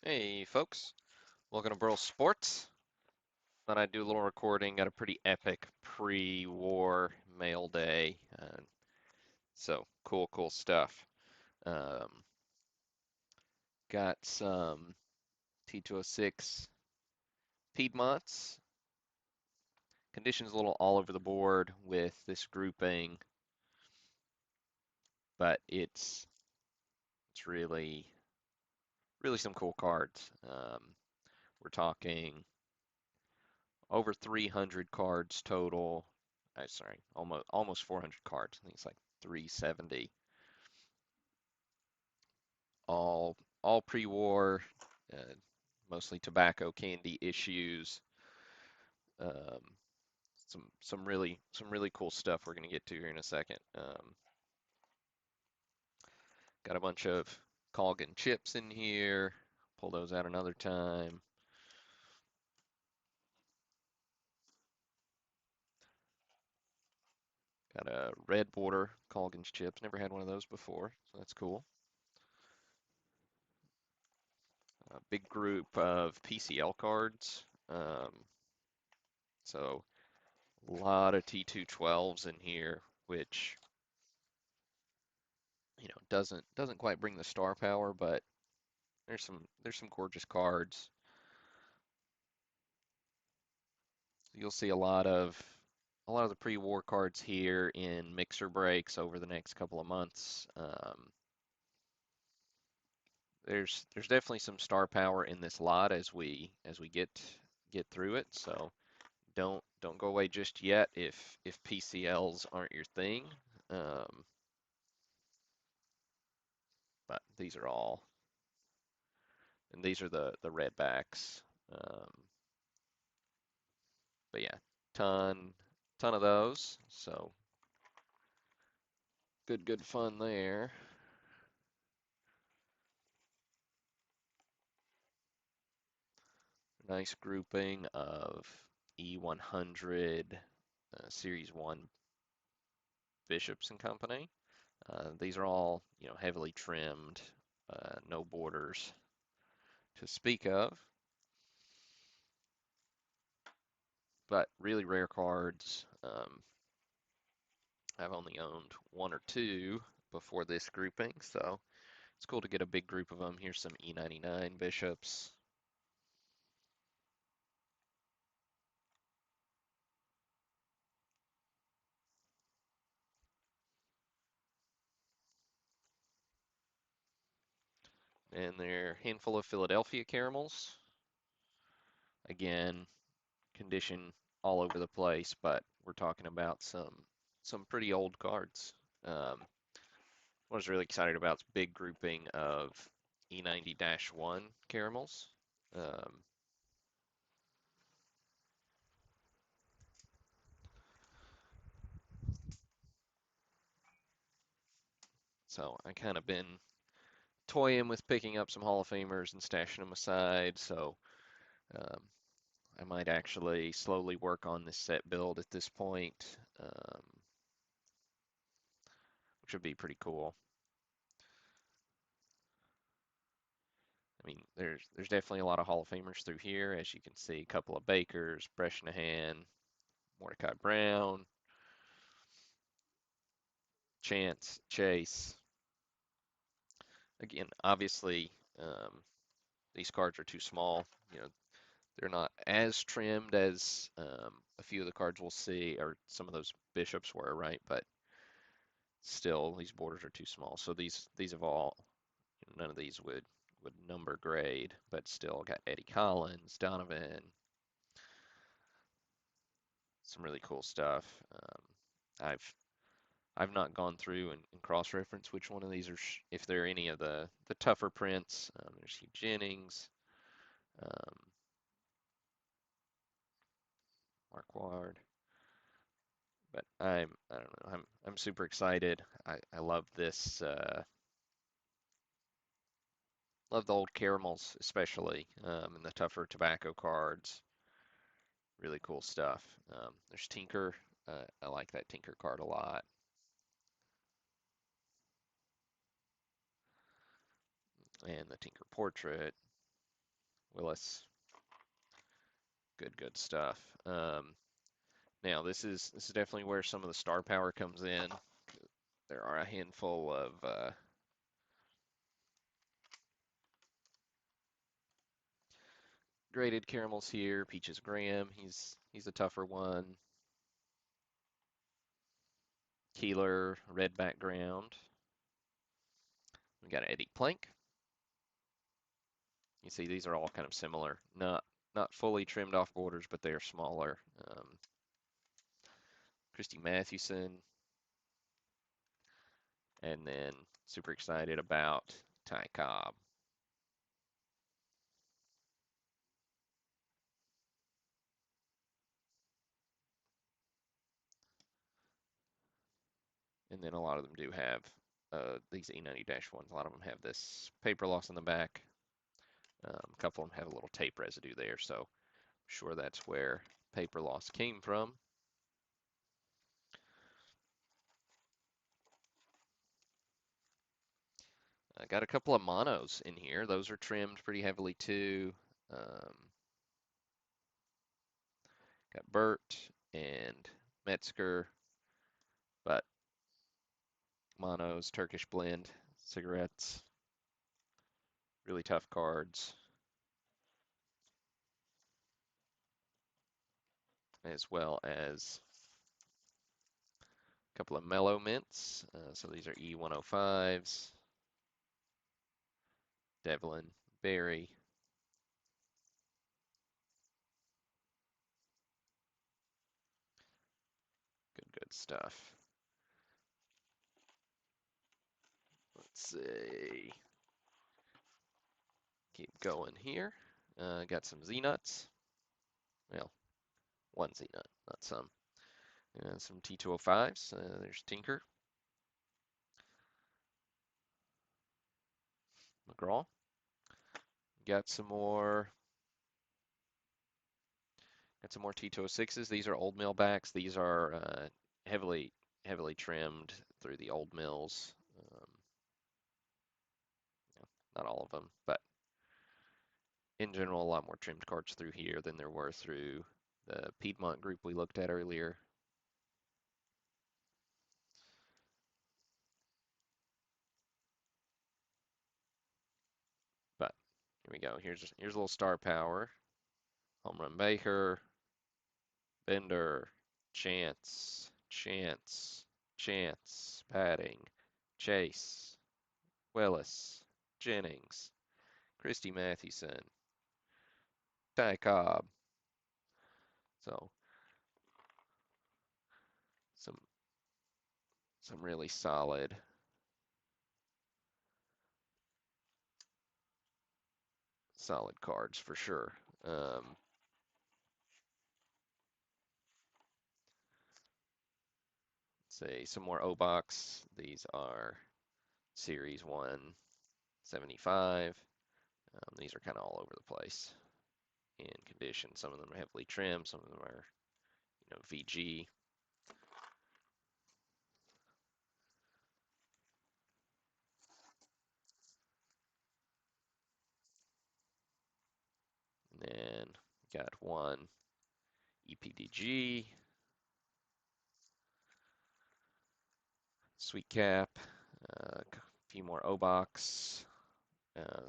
Hey folks, welcome to Burl Sports. Thought I'd do a little recording. Got a pretty epic pre-war mail day, so cool stuff. Um, got some T206 Piedmonts. Conditions a little all over the board with this grouping, but it's really some cool cards. We're talking over 300 cards total. Sorry, almost 400 cards. I think it's like 370. All pre-war, uh, mostly tobacco candy issues. Um, some really cool stuff we're gonna get to here in a second. Got a bunch of Colgan chips in here. Pull those out another time. Got a red border Colgan's chips. Never had one of those before, so that's cool. A big group of PCL cards. So a lot of T212s in here, which doesn't quite bring the star power, but there's some gorgeous cards. You'll see a lot of the pre-war cards here in mixer breaks over the next couple of months. There's definitely some star power in this lot as we get through it. So don't go away just yet if PCLs aren't your thing. Um, but these are all, and these are the red backs. Um, but yeah, ton of those. So good fun there. Nice grouping of E100 Series 1 bishops and company. These are all, heavily trimmed, no borders to speak of, but really rare cards. I've only owned one or two before this grouping, so it's cool to get a big group of them. Here's some E99 bishops. And their handful of Philadelphia caramels. Again, condition all over the place, but we're talking about some pretty old cards. What I was really excited about is big grouping of E90-1 caramels. Um, so I kind of been toying with picking up some Hall of Famers and stashing them aside. So um, I might actually slowly work on this set build at this point, which would be pretty cool. I mean, there's definitely a lot of Hall of Famers through here, as you can see. A couple of Bakers, Bresnahan, Mordecai Brown, Chance, Chase. Again, obviously, these cards are too small. You know, they're not as trimmed as a few of the cards we'll see, or some of those bishops were, right? But still, these borders are too small. So these have all, none of these would number grade, but still got Eddie Collins, Donovan, some really cool stuff. I've not gone through and cross-reference which one of these are, if there are any of the tougher prints. There's Hugh Jennings, um, Mark Ward, but I don't know. I'm super excited. I love this. Love the old caramels, especially, and the tougher tobacco cards. Really cool stuff. There's Tinker. I like that Tinker card a lot. And the Tinker portrait. Willis. Good stuff. Now this is definitely where some of the star power comes in. There are a handful of graded caramels here. Peaches Graham, he's a tougher one. Keeler, red background. We got Eddie Plank. You see these are all kind of similar. Not fully trimmed off borders, but they are smaller. Christy Mathewson, and then super excited about Ty Cobb. And then a lot of them do have these E90-1s. A lot of them have this paper loss in the back. A couple of them have a little tape residue there, so I'm sure that's where paper loss came from. I got a couple of monos in here. Those are trimmed pretty heavily too. Got Burt and Metzger, but monos, Turkish blend, cigarettes, really tough cards, as well as a couple of mellow mints. So these are E105s, Devlin, Berry. Good stuff. Let's see. Keep going here. Got some Z-nuts. Well, one Z-nut, not some. Some T205s. There's Tinker. McGraw. Got some more. Got some more T206s. These are old mill backs. These are heavily trimmed through the old mills. Not all of them, but in general, a lot more trimmed cards through here than there were through the Piedmont group we looked at earlier. But here we go. Here's a little star power. Home run Baker, Bender, Chance, batting, Chase, Willis, Jennings, Christy Mathewson, Ty Cobb. So some really solid cards for sure. Say some more O-Box. These are Series 175. These are kind of all over the place in condition. Some of them are heavily trimmed. Some of them are, VG. And then got one EPDG, Sweet Cap, a few more O-Box,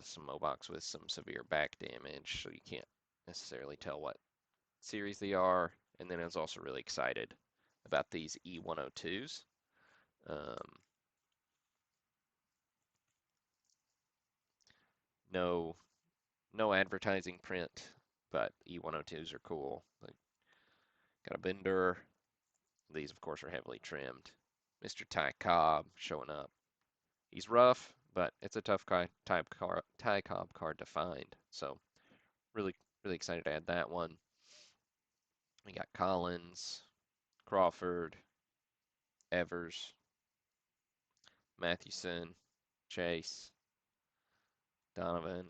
some O-Box with some severe back damage, so you can't necessarily tell what series they are. And then I was also really excited about these E102s. No advertising print, but E102s are cool. Like, got a Bender. These, of course, are heavily trimmed. Mr. Ty Cobb showing up. He's rough, but it's a tough Ty Cobb card to find. So really excited to add that one. We got Collins, Crawford, Evers, Mathewson, Chase, Donovan.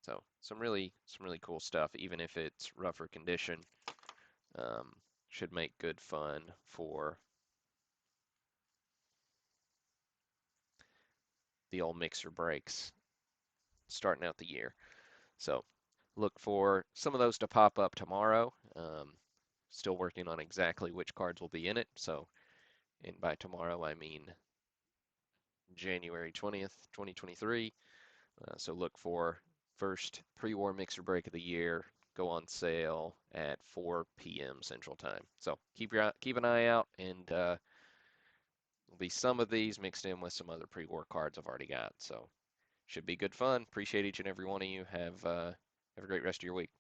So some really cool stuff, even if it's rougher condition. Should make good fun for the old mixer breaks. starting out the year. So look for some of those to pop up tomorrow. Still working on exactly which cards will be in it. So, and by tomorrow, I mean January 20th, 2023. So look for first pre-war mixer break of the year go on sale at 4 p.m. Central Time. So keep an eye out, and there'll be some of these mixed in with some other pre-war cards I've already got. So should be good fun. Appreciate each and every one of you. Have a great rest of your week.